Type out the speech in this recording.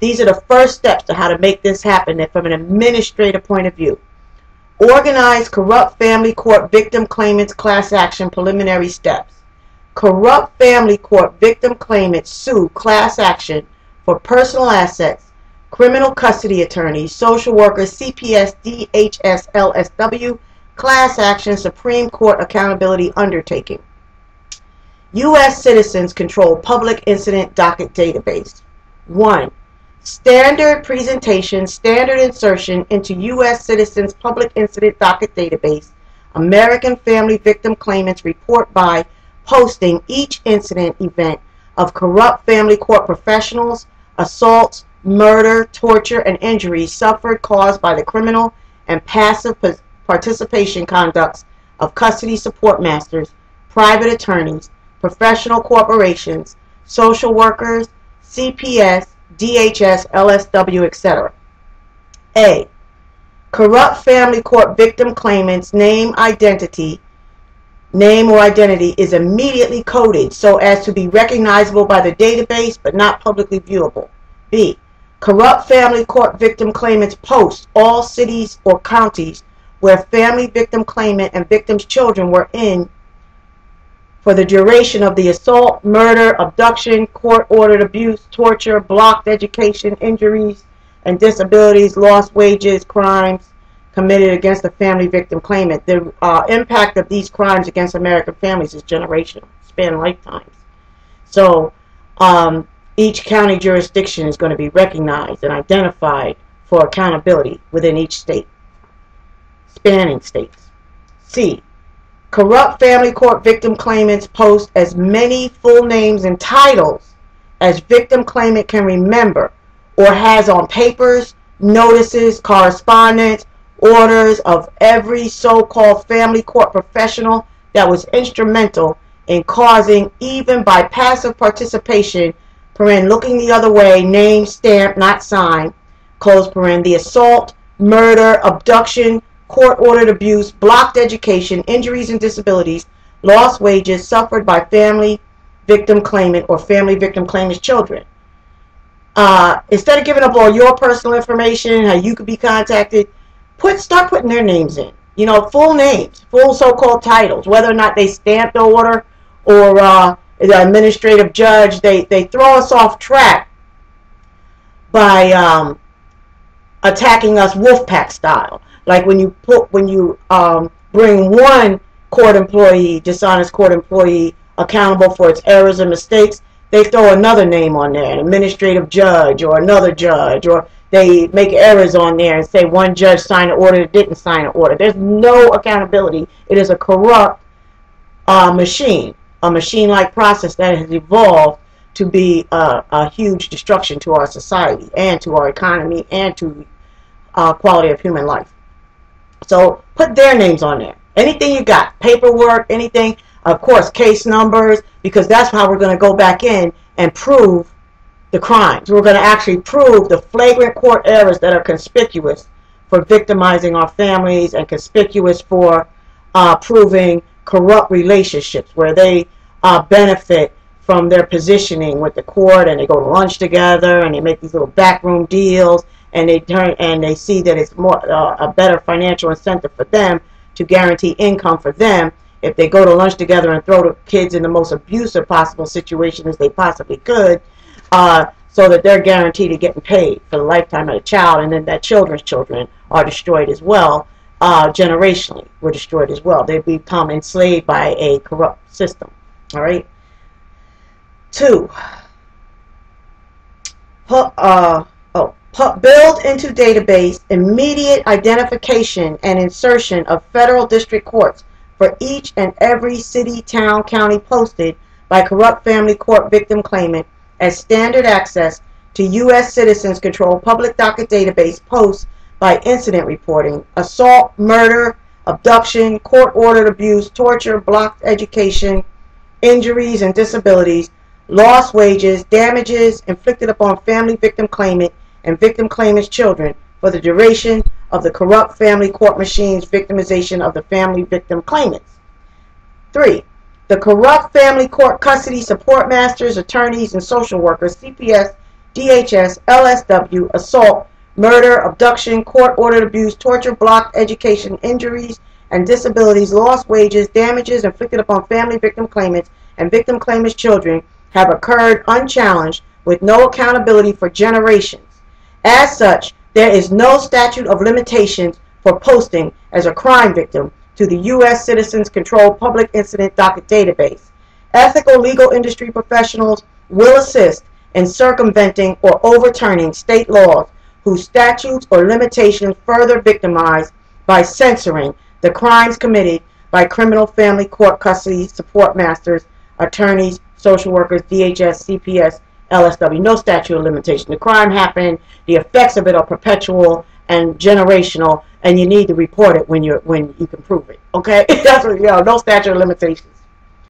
These are the first steps to how to make this happen from an administrative point of view. Organize corrupt family court victim claimants class action preliminary steps. Corrupt family court victim claimants sue class action for personal assets, criminal custody attorneys, social workers, CPS, DHS, LSW, class action, Supreme Court accountability undertaking. U.S. citizens control public incident docket database. 1. Standard presentation, standard insertion into U.S. citizens public incident docket database. American Family Victim Claimants report by posting each incident event of corrupt family court professionals, assaults, murder, torture, and injuries suffered caused by the criminal and passive participation conducts of custody support masters, private attorneys, professional corporations, social workers, CPS, DHS, LSW, etc. A. Corrupt family court victim claimants' name or identity is immediately coded so as to be recognizable by the database but not publicly viewable. B. Corrupt family court victim claimants post all cities or counties where family victim claimant and victims' children were in for the duration of the assault, murder, abduction, court-ordered abuse, torture, blocked education, injuries and disabilities, lost wages, crimes committed against the family victim claimant. The impact of these crimes against American families is generational, span lifetimes. So each county jurisdiction is going to be recognized and identified for accountability within each state, spanning states. C. Corrupt family court victim claimants post as many full names and titles as victim claimant can remember or has on papers, notices, correspondence, orders of every so-called family court professional that was instrumental in causing, even by passive participation, looking the other way, name, stamp, not signed, close paren, the assault, murder, abduction, court-ordered abuse, blocked education, injuries and disabilities, lost wages suffered by family victim claimant or family victim claimant's children. Instead of giving up all your personal information, how you could be contacted, start putting their names in. You know, full names, full so-called titles, whether or not they stamped the order or the administrative judge. They throw us off track by attacking us wolf pack style. Like when you bring one court employee, dishonest court employee, accountable for its errors and mistakes, they throw another name on there, an administrative judge or another judge, or they make errors on there and say one judge signed an order that didn't sign an order. There's no accountability. It is a corrupt machine, a machine-like process that has evolved to be a huge destruction to our society and to our economy and to quality of human life. So put their names on there. Anything you got, paperwork, anything, of course, case numbers, because that's how we're going to go back in and prove the crimes. We're going to actually prove the flagrant court errors that are conspicuous for victimizing our families and conspicuous for proving corrupt relationships where they benefit from their positioning with the court, and they go to lunch together and they make these little backroom deals, and they see that it's more a better financial incentive for them to guarantee income for them if they go to lunch together and throw the kids in the most abusive possible situation as they possibly could, so that they're guaranteed to getting paid for the lifetime of the child, and then that children's children are destroyed as well, generationally were destroyed as well. They become enslaved by a corrupt system. All right. 2. Build into database immediate identification and insertion of federal district courts for each and every city, town, county posted by corrupt family court victim claimant as standard access to U.S. citizens controlled public docket database posts by incident reporting, assault, murder, abduction, court-ordered abuse, torture, blocked education, injuries and disabilities, lost wages, damages inflicted upon family victim claimant and victim claimant's children for the duration of the corrupt family court machine's victimization of the family victim claimants. 3. The corrupt family court custody support masters, attorneys, and social workers, CPS, DHS, LSW, assault, murder, abduction, court-ordered abuse, torture, blocked education, injuries and disabilities, lost wages, damages inflicted upon family victim claimants and victim claimants' children have occurred unchallenged with no accountability for generations. As such, there is no statute of limitations for posting as a crime victim to the U.S. Citizens Control Public Incident Docket database. Ethical legal industry professionals will assist in circumventing or overturning state laws whose statutes or limitations further victimize by censoring the crimes committed by criminal family court custody support masters, attorneys, social workers, DHS, CPS, LSW. No statute of limitation. The crime happened. The effects of it are perpetual and generational, and you need to report it when you can prove it. Okay, that's what, no statute of limitations.